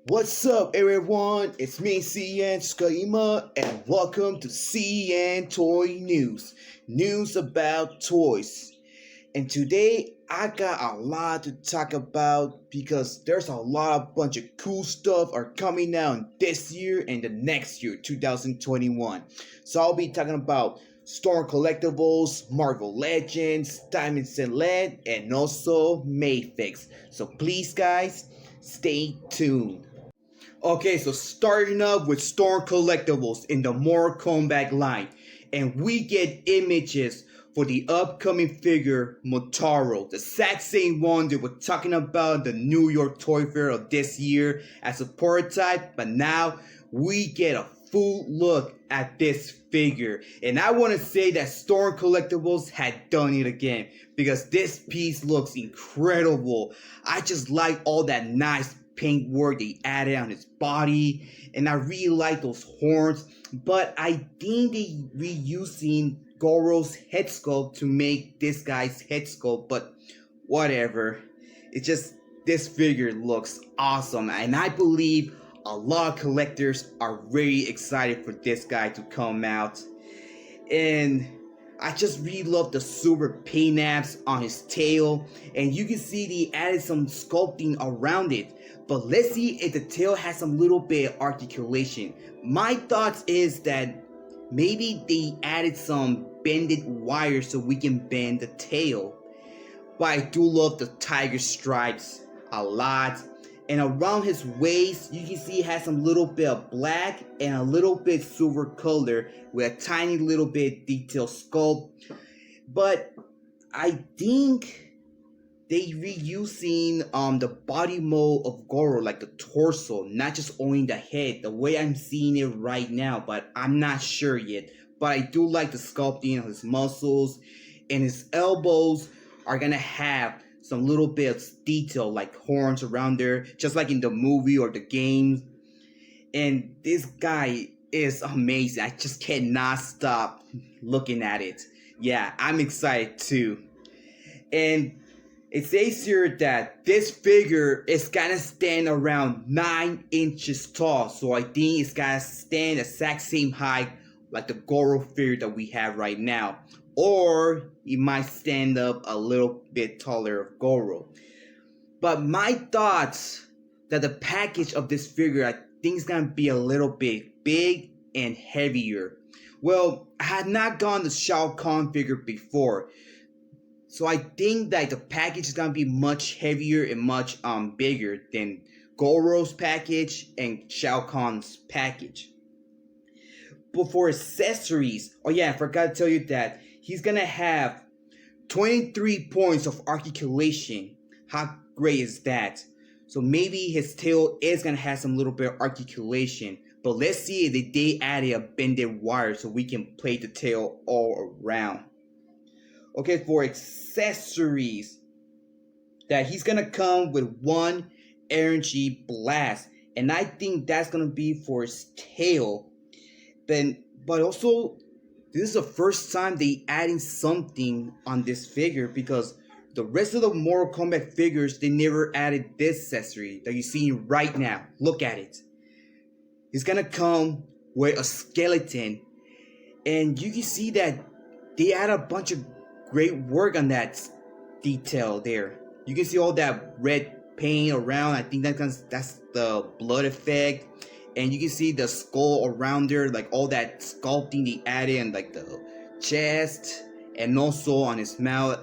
What's up, everyone? It's me, CN.TSUKAIMA, and welcome to CN.Toy News. News about toys. And today, I got a lot to talk about because there's a bunch of cool stuff are coming out this year and the next year, 2021. So I'll be talking about Storm Collectibles, Marvel Legends, Diamonds and Lead, and also Maffex. So please, guys, stay tuned. Okay, so starting up with Storm Collectibles in the Mortal Kombat line, and we get images for the upcoming figure Motaro, the exact same one that we're talking about the New York Toy Fair of this year as a prototype, but now we get a full look at this figure. And I want to say that Storm Collectibles had done it again because this piece looks incredible. I just like all that nice paint work they added on his body, and I really like those horns, but I think they reusing Goro's head sculpt to make this guy's head sculpt, but whatever. It's just, this figure looks awesome, and I believe a lot of collectors are very excited for this guy to come out. And I just really love the silver paint apps on his tail, and you can see they added some sculpting around it. But let's see if the tail has some little bit of articulation. My thoughts is that maybe they added some bended wires so we can bend the tail. But I do love the tiger stripes a lot. And around his waist, you can see he has some little bit of black and a little bit silver color with a tiny little bit detailed sculpt. But I think they reusing the body mold of Goro, like the torso, not just only the head, the way I'm seeing it right now, but I'm not sure yet. But I do like the sculpting of his muscles, and his elbows are gonna have some little bits of detail like horns around there, just like in the movie or the games. And this guy is amazing. I just cannot stop looking at it. Yeah, I'm excited too. And it says here that this figure is gonna stand around 9 inches tall, so I think it's gonna stand the exact same height like the Goro figure that we have right now, or it might stand up a little bit taller of Goro. But my thoughts that the package of this figure, I think is gonna be a little bit big and heavier. Well, I had not gone the Shao Kahn figure before, so I think that the package is gonna be much heavier and much bigger than Goro's package and Shao Kahn's package. But for accessories, oh yeah, I forgot to tell you that he's gonna have 23 points of articulation. How great is that? So maybe his tail is gonna have some little bit of articulation. But let's see if they added a bended wire so we can play the tail all around. Okay, for accessories, that he's gonna come with one energy blast, and I think that's gonna be for his tail. But also, this is the first time they adding something on this figure, because the rest of the Mortal Kombat figures, they never added this accessory that you're seeing right now. Look at it. It's gonna come with a skeleton, and you can see that they add a bunch of great work on that detail there. You can see all that red paint around. I think that's the blood effect. And you can see the skull around there, like all that sculpting they added in like the chest and also on his mouth.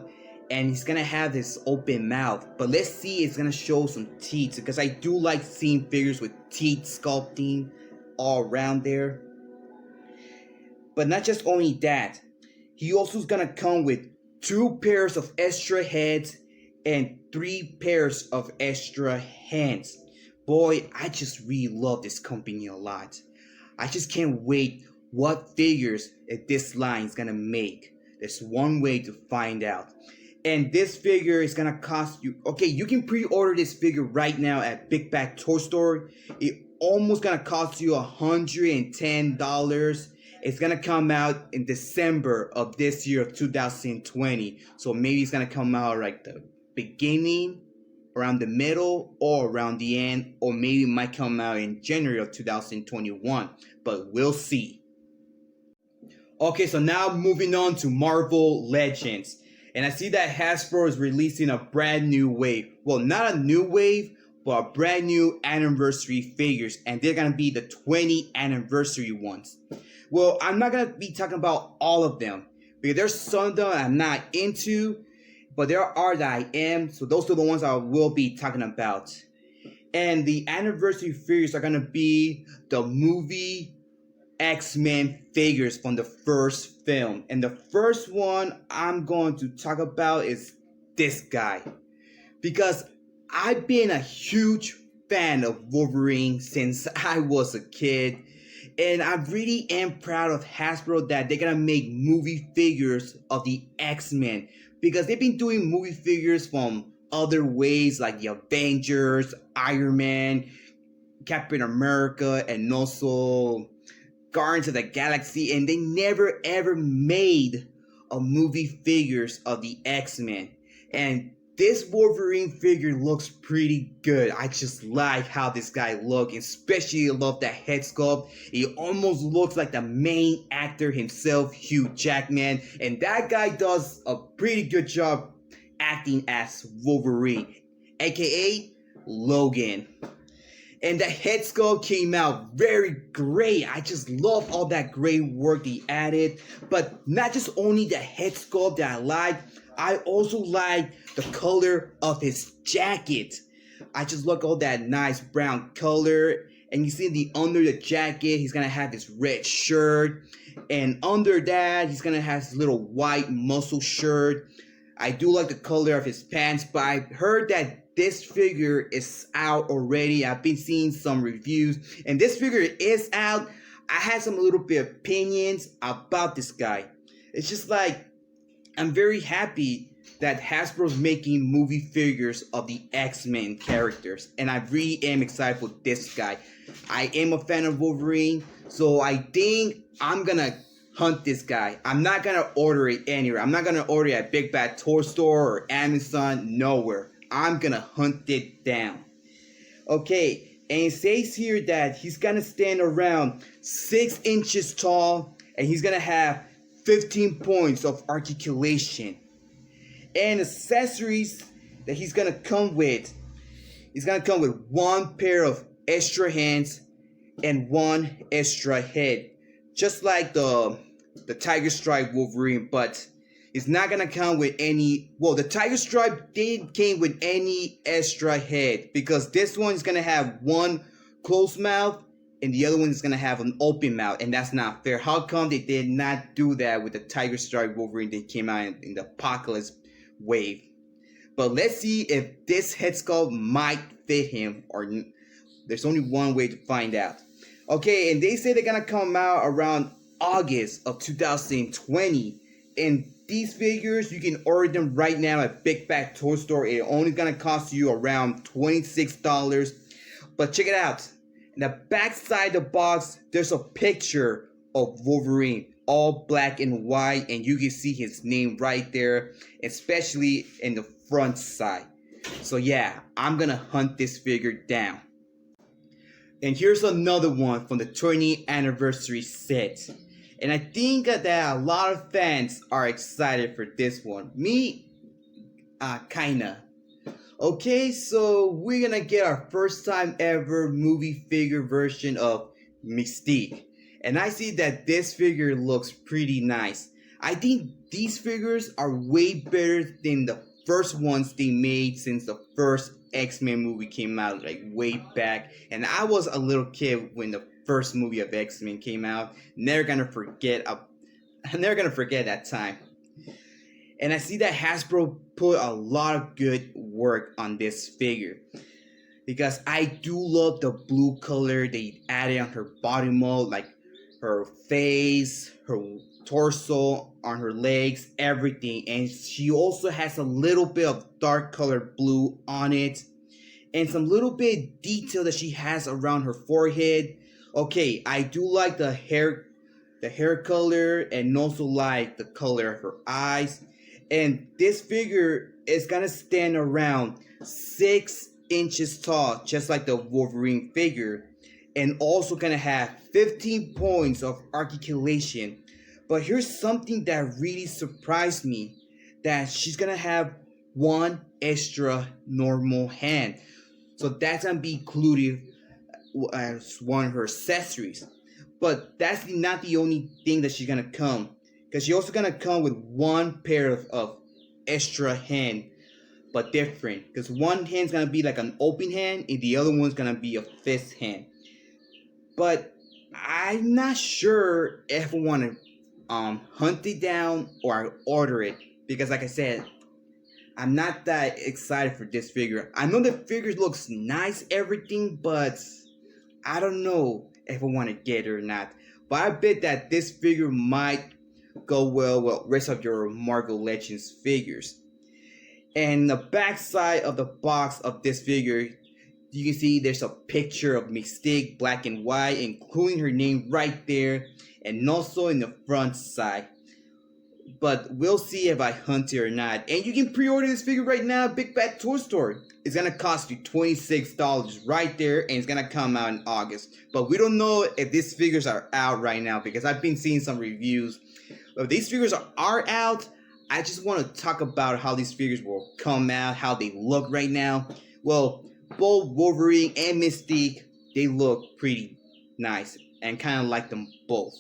And he's gonna have this open mouth. But let's see, it's gonna show some teeth, because I do like seeing figures with teeth sculpting all around there. But not just only that, he also is gonna come with 2 pairs of extra heads and 3 pairs of extra hands. Boy, I just really love this company a lot. I just can't wait what figures this line is gonna make. There's one way to find out. And this figure is gonna cost you, okay, you can pre-order this figure right now at Big Bag Toy Store. It almost gonna cost you $110. It's gonna come out in December of this year of 2020. So maybe it's gonna come out like the beginning around the middle or around the end, or maybe it might come out in January of 2021, but we'll see. Okay, so now moving on to Marvel Legends. And I see that Hasbro is releasing a brand new wave. Well, not a new wave, but a brand new anniversary figures. And they're going to be the 20th anniversary ones. Well, I'm not going to be talking about all of them, because there's some of them I'm not into, but there are that I am. So those are the ones I will be talking about. And the anniversary figures are going to be the movie X-Men figures from the first film. And the first one I'm going to talk about is this guy, because I've been a huge fan of Wolverine since I was a kid. And I really am proud of Hasbro that they're gonna make movie figures of the X-Men, because they've been doing movie figures from other ways like the Avengers, Iron Man, Captain America, and also Guardians of the Galaxy, and they never ever made a movie figures of the X-Men. And this Wolverine figure looks pretty good. I just like how this guy looks, especially I love that head sculpt. He almost looks like the main actor himself, Hugh Jackman, and that guy does a pretty good job acting as Wolverine, aka Logan. And the head sculpt came out very great. I just love all that great work they added. But not just only the head sculpt that I like, I also like the color of his jacket. I just look all that nice brown color. And you see the under the jacket, he's gonna have this red shirt. And under that, he's gonna have this little white muscle shirt. I do like the color of his pants, but I heard that this figure is out already. I've been seeing some reviews, and this figure is out. I had some little bit of opinions about this guy. It's just like, I'm very happy that Hasbro's making movie figures of the X-Men characters, and I really am excited for this guy. I am a fan of Wolverine, so I think I'm gonna hunt this guy. I'm not gonna order it anywhere. I'm not gonna order it at Big Bad Toy Store or Amazon, nowhere. I'm gonna hunt it down. Okay, and it says here that he's gonna stand around 6 inches tall, and he's gonna have 15 points of articulation. And accessories that he's gonna come with, one pair of extra hands and one extra head, just like the Tiger Stripe Wolverine, but it's not gonna come with any. Well, the Tiger Stripe didn't came with any extra head, because this one is gonna have one closed mouth and the other one is gonna have an open mouth, and that's not fair. How come they did not do that with the Tiger Stripe Wolverine that came out in the Apocalypse wave? But let's see if this head sculpt might fit him, or there's only one way to find out. Okay, and they say they're gonna come out around August of 2020, and these figures, you can order them right now at Big Bad Toy Store. It's only gonna cost you around $26. But check it out. In the back side of the box, there's a picture of Wolverine, all black and white, and you can see his name right there, especially in the front side. So yeah, I'm gonna hunt this figure down. And here's another one from the 20th anniversary set. And I think that a lot of fans are excited for this one. Me, kinda. Okay, so we're gonna get our first time ever movie figure version of Mystique. And I see that this figure looks pretty nice. I think these figures are way better than the first ones they made since the first X-Men movie came out, like way back. And I was a little kid when the first movie of X-Men came out. Never gonna forget that time. And I see that Hasbro put a lot of good work on this figure, because I do love the blue color they added on her body mold, like her face, her torso, on her legs, everything. And she also has a little bit of dark colored blue on it, and some little bit detail that she has around her forehead. Okay, I do like the hair color, and also like the color of her eyes. And this figure is gonna stand around 6 inches tall, just like the Wolverine figure, and also gonna have 15 points of articulation. But here's something that really surprised me, that she's gonna have one extra normal hand. So that's gonna be included as one of her accessories. But that's not the only thing that she's gonna come, because she's also gonna come with one pair of extra hand, but different. Because one hand's gonna be like an open hand, and the other one's gonna be a fist hand. But I'm not sure if I want to hunt it down or order it, because like I said, I'm not that excited for this figure. I know the figure looks nice, everything, but I don't know if I want to get it or not. But I bet that this figure might go well with rest of your Marvel Legends figures. And the back side of the box of this figure, you can see there's a picture of Mystique, black and white, including her name right there, and also in the front side. But we'll see if I hunt it or not. And you can pre-order this figure right now at Big Bad Toy Store. It's gonna cost you $26 right there, and it's gonna come out in August. But we don't know if these figures are out right now, because I've been seeing some reviews. But if these figures are out, I just want to talk about how these figures will come out, how they look right now. Well, both Wolverine and Mystique, they look pretty nice, and kind of like them both.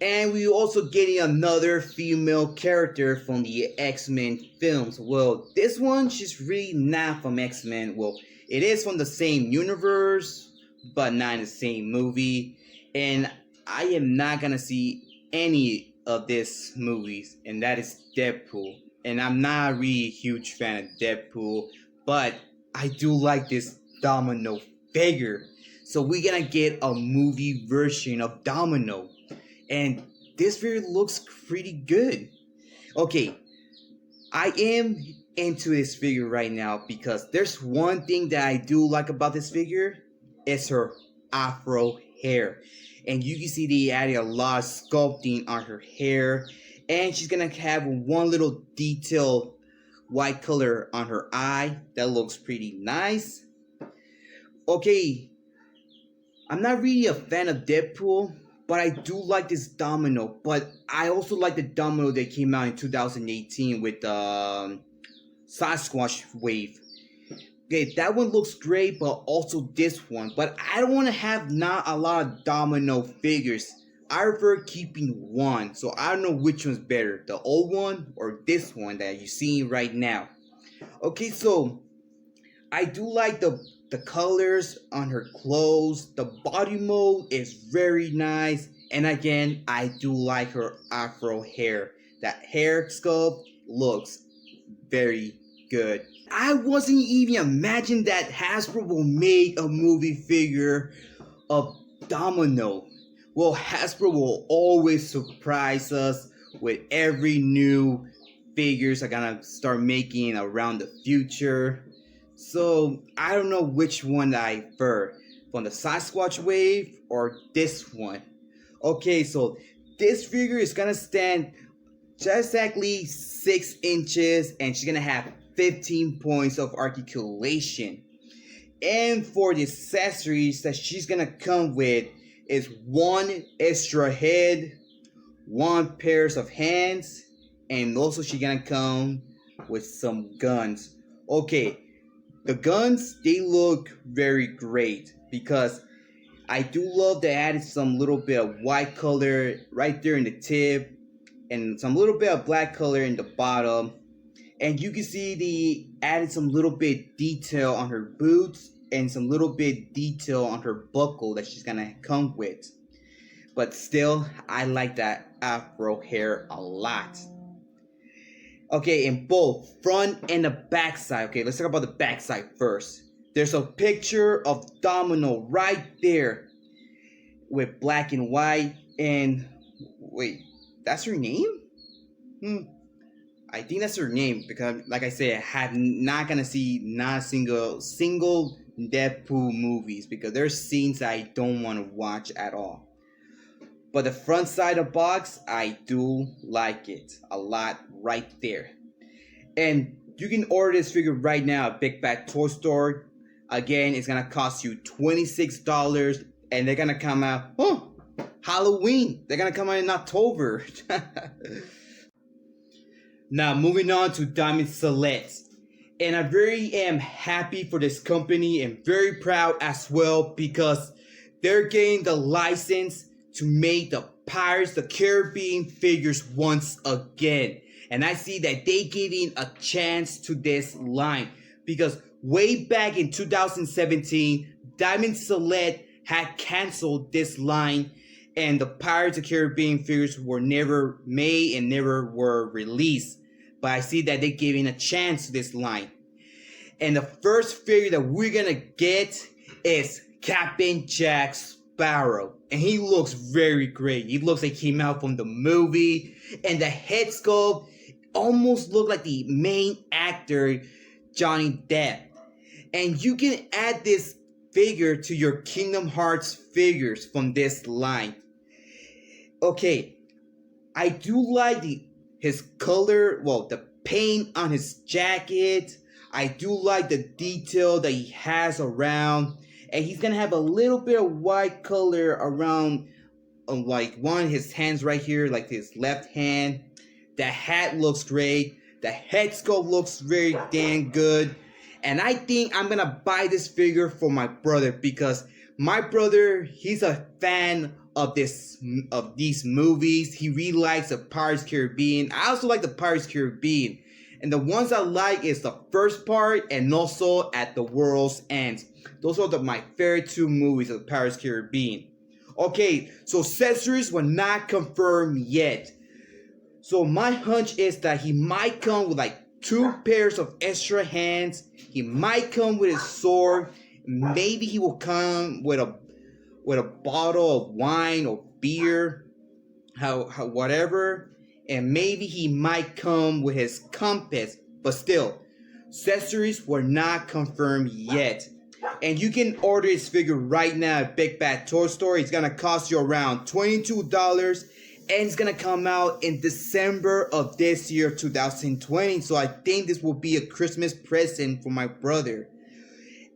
And we also getting another female character from the X-Men films. Well, this one, she's really not from X-Men. Well, it is from the same universe, but not in the same movie. And I am not gonna see any of these movies, and that is Deadpool. And I'm not really a huge fan of Deadpool, but I do like this Domino figure. So we're gonna get a movie version of Domino. And this figure looks pretty good. Okay, I am into this figure right now because there's one thing that I do like about this figure. It's her afro hair. And you can see they added a lot of sculpting on her hair. And she's gonna have one little detail white color on her eye. That looks pretty nice. Okay, I'm not really a fan of Deadpool, but I do like this Domino. But I also like the Domino that came out in 2018 with Sasquatch Wave. Okay, that one looks great, but also this one. But I don't want to have not a lot of Domino figures. I prefer keeping one. So I don't know which one's better, the old one or this one that you're seeing right now. Okay, so I do like the colors on her clothes. The body mold is very nice. And again, I do like her afro hair. That hair sculpt looks very good. I wasn't even imagining that Hasbro will make a movie figure of Domino. Well, Hasbro will always surprise us with every new figures they're gonna start making around the future. So I don't know which one I prefer, from the Sasquatch Wave or this one. Okay, so this figure is gonna stand just exactly 6 inches, and she's gonna have 15 points of articulation. And for the accessories that she's gonna come with is one extra head, one pairs of hands, and also she's gonna come with some guns. Okay, the guns, they look very great because I do love they added some little bit of white color right there in the tip and some little bit of black color in the bottom. And you can see they added some little bit detail on her boots and some little bit detail on her buckle that she's gonna come with. But still, I like that afro hair a lot. Okay, in both front and the back side. Okay, let's talk about the back side first. There's a picture of Domino right there with black and white. And wait, that's her name? I think that's her name because, like I said, I'm not gonna see not a single Deadpool movies because there's scenes I don't want to watch at all. But the front side of the box, I do like it a lot right there. And You can order this figure right now at Big Bad Toy Store. Again, it's gonna cost you $26, and they're gonna come out. Oh, Halloween! They're gonna come out in October. Now, moving on to Diamond Select. And I very am happy for this company and very proud as well because they're getting the license to make the Pirates of the Caribbean figures once again. And I see that they giving a chance to this line because way back in 2017, Diamond Select had canceled this line and the Pirates of the Caribbean figures were never made and never were released. But I see that they're giving a chance to this line. And the first figure that we're gonna get is Captain Jack Sparrow. And he looks very great. He looks like he came out from the movie. And the head sculpt almost looked like the main actor, Johnny Depp. And you can add this figure to your Kingdom Hearts figures from this line. Okay, I do like his color, well, the paint on his jacket. I do like the detail that he has around. And he's going to have a little bit of white color around, like, one of his hands right here, like his left hand. The hat looks great. The head sculpt looks very damn good. And I think I'm going to buy this figure for my brother because my brother, he's a fan of these movies. He really likes the Pirates of the Caribbean. I also like the Pirates of the Caribbean. And the ones I like is the first part and also At the World's End. Those are my favorite two movies of the Pirates of the Caribbean. Okay, so accessories were not confirmed yet. So my hunch is that he might come with like 2 pairs of extra hands. He might come with his sword. Maybe he will come with a bottle of wine or beer, whatever. And maybe he might come with his compass. But still, accessories were not confirmed yet. And you can order his figure right now at Big Bad Toy Store. It's going to cost you around $22. And it's going to come out in December of this year, 2020. So I think this will be a Christmas present for my brother.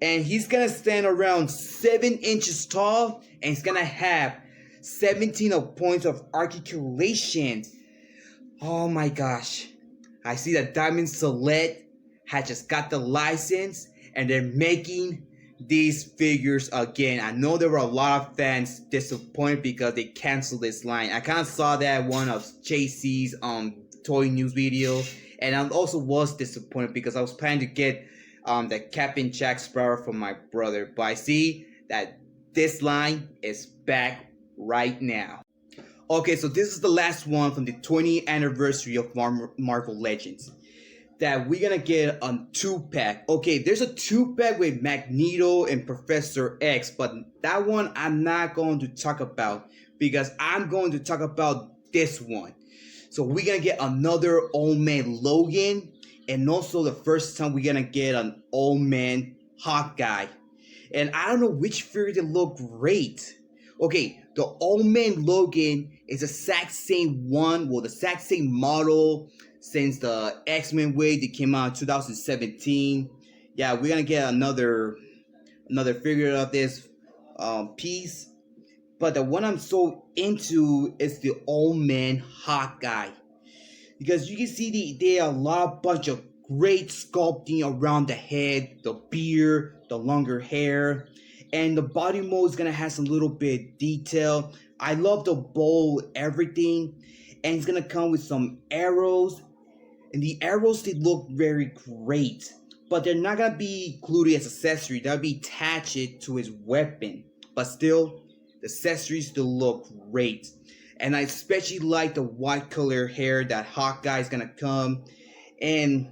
And he's going to stand around 7 inches tall. And he's going to have 17 points of articulation. Oh my gosh. I see that Diamond Select had just got the license. And they're making these figures again. I know there were a lot of fans disappointed because they canceled this line. I kind of saw that one of JC's toy news video. And I also was disappointed because I was planning to get the Captain Jack Sparrow from my brother. But I see that this line is back right now. Okay, so this is the last one from the 20th anniversary of Marvel Legends. That we're gonna get a 2-pack. Okay, there's a 2-pack with Magneto and Professor X, but that one I'm not going to talk about because I'm going to talk about this one. So we're gonna get another Old Man Logan, and also the first time we're gonna get an Old Man Hawkeye. And I don't know which figure they look great. Okay, the Old Man Logan is the exact same one, well, the exact same model since the X-Men wave that came out in 2017. Yeah, we're gonna get another figure of this piece. But the one I'm so into is the Old Man Hawkeye. Because you can see there are a bunch of great sculpting around the head, the beard, the longer hair. And the body mold is gonna have some little bit detail. I love the bow, everything. And it's gonna come with some arrows. And the arrows, they look very great. But they're not gonna be included as accessory. They'll be attached to his weapon. But still, the accessories still look great. And I especially like the white color hair that Hawkeye is gonna come. And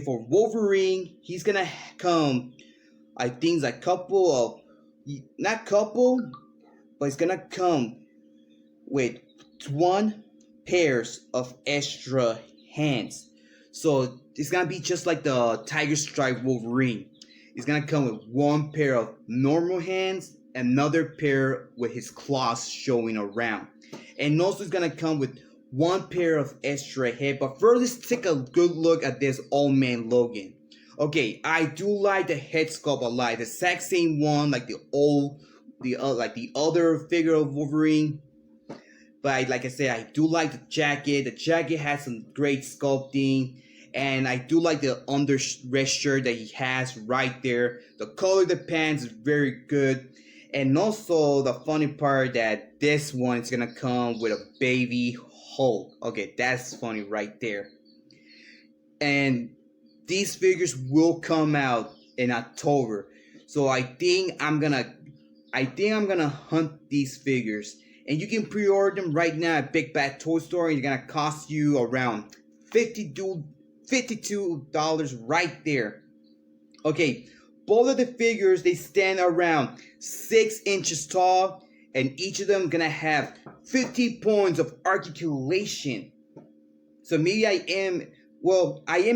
for Wolverine, he's gonna come, I think, it's but it's gonna come with 1 pairs of extra hands. So it's gonna be just like the Tiger Stripe Wolverine. It's gonna come with 1 pair of normal hands, another pair with his claws showing around. And also it's gonna come with one pair of extra head. But first, let's take a good look at this old man Logan. Okay, I do like the head sculpt a lot. The exact same one, like like the other figure of Wolverine. But like I said, I do like the jacket. The jacket has some great sculpting. And I do like the under red shirt that he has right there. The color of the pants is very good. And also the funny part that this one is gonna come with a baby Hulk. Okay, that's funny right there. And these figures will come out in October. So I think I'm gonna hunt these figures. And you can pre-order them right now at Big Bad Toy Store. And it's gonna cost you around $52 right there. Okay, both of the figures, they stand around 6 inches tall, and each of them gonna have 50 points of articulation. So maybe I am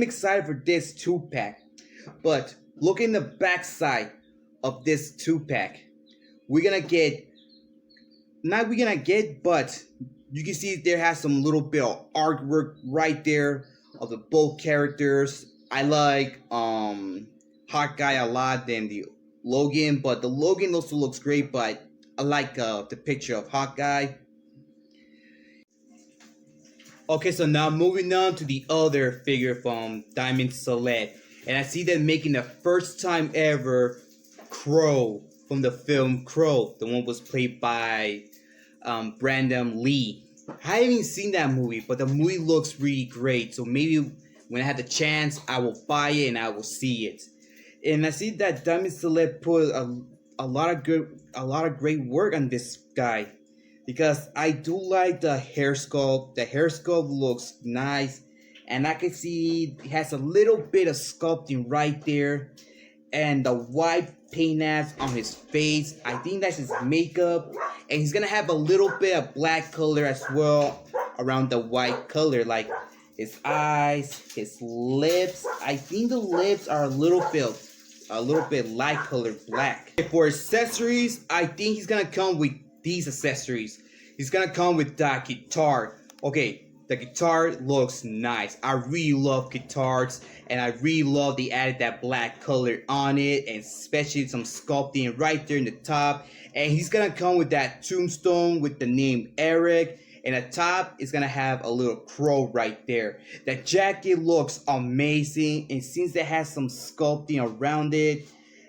excited for this 2-pack. But look in the back side of this 2-pack. But you can see there has some little bit of artwork right there of the both characters. I like Hawkeye a lot than the Logan, but the Logan also looks great, but I like the picture of Hawkeye. Okay, so now moving on to the other figure from Diamond Select. And I see them making the first time ever Crow from the film Crow. The one was played by Brandon Lee. I haven't seen that movie, but the movie looks really great. So maybe when I have the chance, I will buy it and I will see it. And I see that Diamond Select put a lot of great work on this guy, because I do like the hair sculpt. The hair sculpt looks nice, and I can see it has a little bit of sculpting right there, and the white paint apps on his face. I think that's his makeup, and he's gonna have a little bit of black color as well around the white color, like his eyes, his lips. I think the lips are a little bit light colored black. For accessories, I think he's gonna come with these accessories. He's gonna come with that guitar. Okay, the guitar looks nice. I really love guitars, and I really love they added that black color on it, and especially some sculpting right there in the top. And he's gonna come with that tombstone with the name Eric, and the top is gonna have a little crow right there. The jacket looks amazing, and since it has some sculpting around it,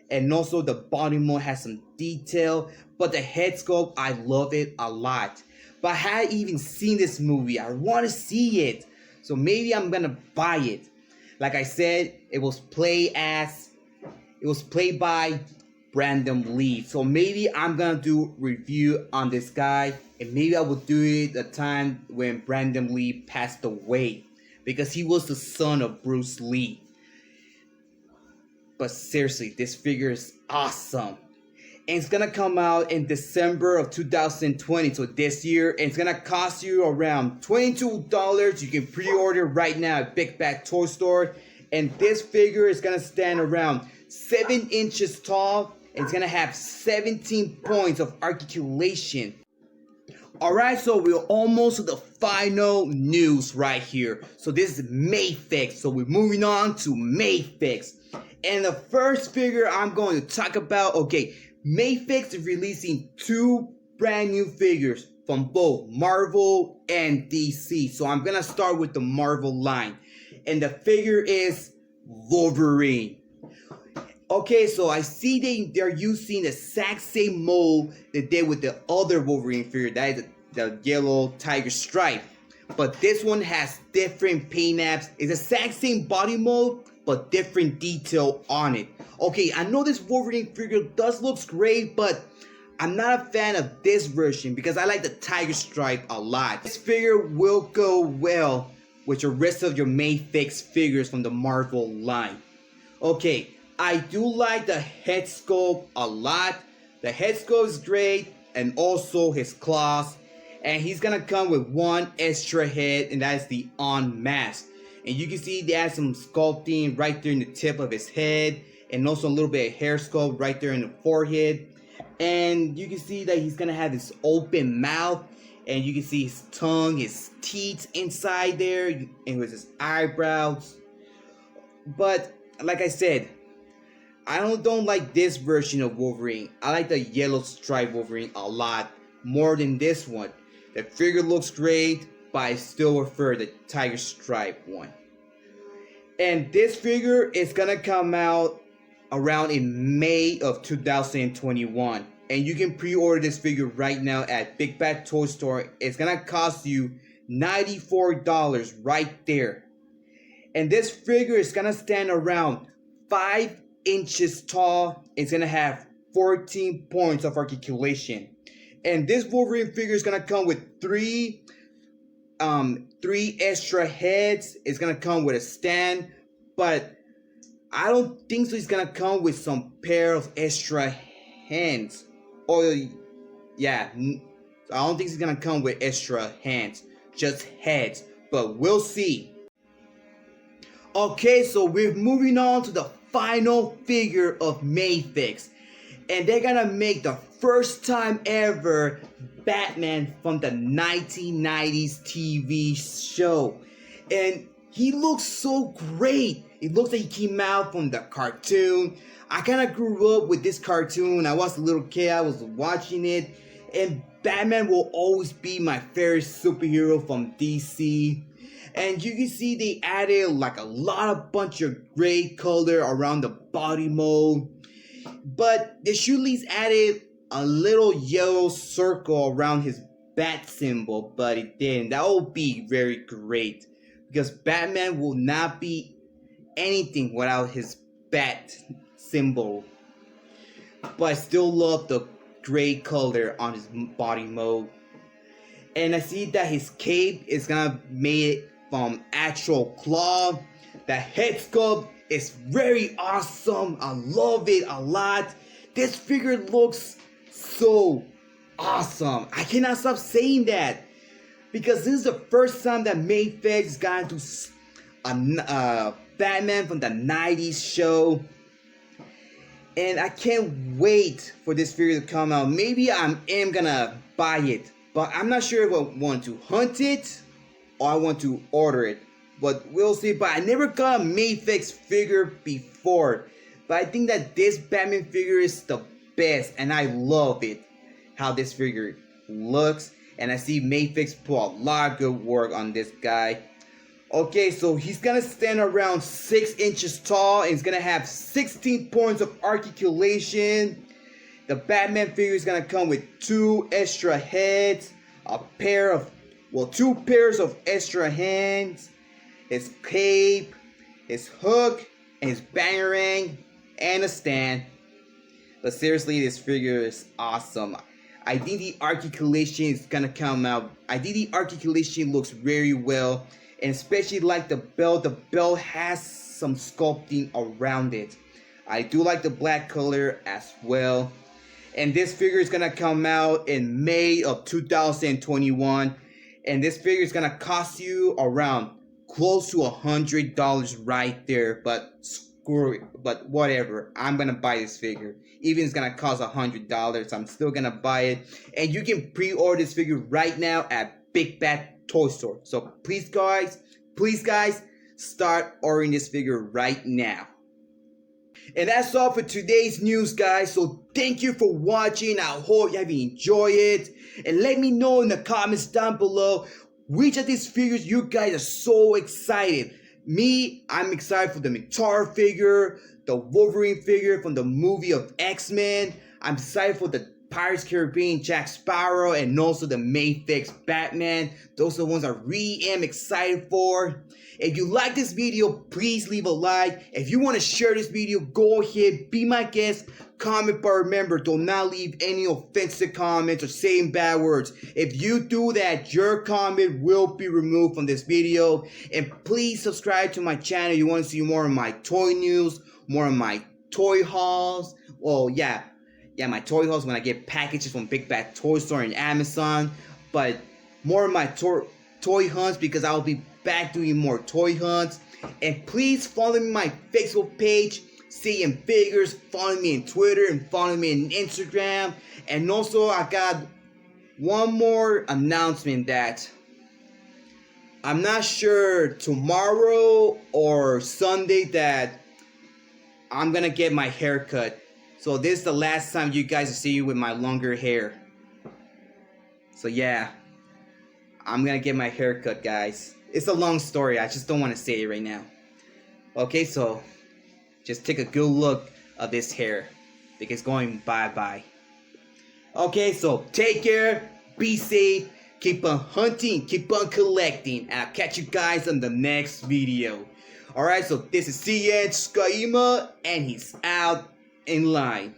and also the body mold has some detail, but the head sculpt, I love it a lot. But I hadn't even seen this movie. I want to see it, so maybe I'm gonna buy it. Like I said, it was played by Brandon Lee, so maybe I'm gonna do review on this guy, and maybe I will do it the time when Brandon Lee passed away, because he was the son of Bruce Lee. But seriously, this figure is awesome. And it's gonna come out in December of 2020, so this year, and it's gonna cost you around $22. You can pre-order right now at Big Bad Toy Store. And this figure is gonna stand around 7 inches tall, and it's gonna have 17 points of articulation. Alright, so we're almost to the final news right here. So this is Maffex. So we're moving on to Maffex. And the first figure I'm going to talk about, okay, Maffex is releasing 2 brand new figures from both Marvel and DC. So I'm gonna start with the Marvel line. And the figure is Wolverine. Okay, so I see they're using the exact same mold they did with the other Wolverine figure. That is the yellow tiger stripe. But this one has different paint apps. It's the exact same body mold, but different detail on it. Okay, I know this Wolverine figure does look great, but I'm not a fan of this version because I like the tiger stripe a lot. This figure will go well with the rest of your Maffex figures from the Marvel line. Okay, I do like the head sculpt a lot. The head sculpt is great, and also his claws. And he's gonna come with 1 extra head, and that's the unmasked. And you can see there's some sculpting right there in the tip of his head, and also a little bit of hair sculpt right there in the forehead. And you can see that he's gonna have this open mouth, and you can see his tongue, his teeth inside there, and with his eyebrows. But like I said, I don't like this version of Wolverine. I like the yellow stripe Wolverine a lot more than this one. The figure looks great, but I still prefer the tiger stripe one. And this figure is gonna come out around in May of 2021. And you can pre-order this figure right now at Big Bad Toy Store. It's gonna cost you $94 right there. And this figure is gonna stand around 5 inches tall. It's gonna have 14 points of articulation. And this Wolverine figure is gonna come with three extra heads. It's gonna come with a stand, but I don't think so. It's gonna come with some pair of extra hands. Or yeah, I don't think it's gonna come with extra hands, just heads. But we'll see. Okay, so we're moving on to the final figure of Maffex, and they're gonna make the first time ever Batman from the 1990s TV show, and he looks so great. It looks like he came out from the cartoon. I kind of grew up with this cartoon. I was a little kid, I was watching it, and Batman will always be my favorite superhero from DC. And you can see they added like a lot of bunch of gray color around the body mold. But they should at least added a little yellow circle around his bat symbol, but it didn't. That would be very great, because Batman will not be anything without his bat symbol. But I still love the gray color on his body mold. And I see that his cape is gonna made from actual cloth. The head sculpt is very awesome. I love it a lot. This figure looks so awesome. I cannot stop saying that, because this is the first time that Maffex got into a Batman from the 90s show. And I can't wait for this figure to come out. Maybe I am gonna buy it, but I'm not sure if I want to hunt it or I want to order it. But we'll see. But I never got a Maffex figure before. But I think that this Batman figure is the best, and I love it, how this figure looks. And I see Maffex put a lot of good work on this guy. Okay, so he's gonna stand around 6 inches tall, and he's gonna have 16 points of articulation. The Batman figure is gonna come with 2 extra heads, two pairs of extra hands, his cape, his hook, and his bangerang, and a stand. But seriously, this figure is awesome. I think the articulation is gonna come out. I think the articulation looks very well. And especially like the belt. The belt has some sculpting around it. I do like the black color as well. And this figure is gonna come out in May of 2021. And this figure is gonna cost you around close to $100 right there. But screw it. But whatever. I'm gonna buy this figure. Even if it's gonna cost $100, I'm still gonna buy it. And you can pre-order this figure right now at Big Bad Toy Store. So please guys, start ordering this figure right now. And that's all for today's news, guys. So thank you for watching. I hope you have enjoyed it. And let me know in the comments down below which of these figures you guys are so excited. Me, I'm excited for the Minotaur figure, the Wolverine figure from the movie of X-Men. I'm excited for the Pirates Caribbean Jack Sparrow, and also the Maffex Batman. Those are the ones I really am excited for. If you like this video, please leave a like. If you want to share this video, go ahead, be my guest, comment, but remember, do not leave any offensive comments or saying bad words. If you do that, your comment will be removed from this video. And please subscribe to my channel if you want to see more of my toy news, more of my toy hauls. Well, yeah, my toy hauls when I get packages from Big Bad Toy Store and Amazon. But more of my toy hunts, because I'll be back doing more toy hunts. And please follow me on my Facebook page, CN Figures. Follow me on Twitter and follow me on Instagram. And also I got one more announcement that I'm not sure tomorrow or Sunday that I'm gonna get my hair cut. So this is the last time you guys see you with my longer hair. So yeah, I'm gonna get my hair cut, guys. It's a long story, I just don't want to say it right now. Okay, so just take a good look at this hair because it's going bye-bye. Okay, so take care, be safe, keep on hunting, keep on collecting, and I'll catch you guys on the next video. Alright, so this is CN.TSUKAIMA, and he's out in line.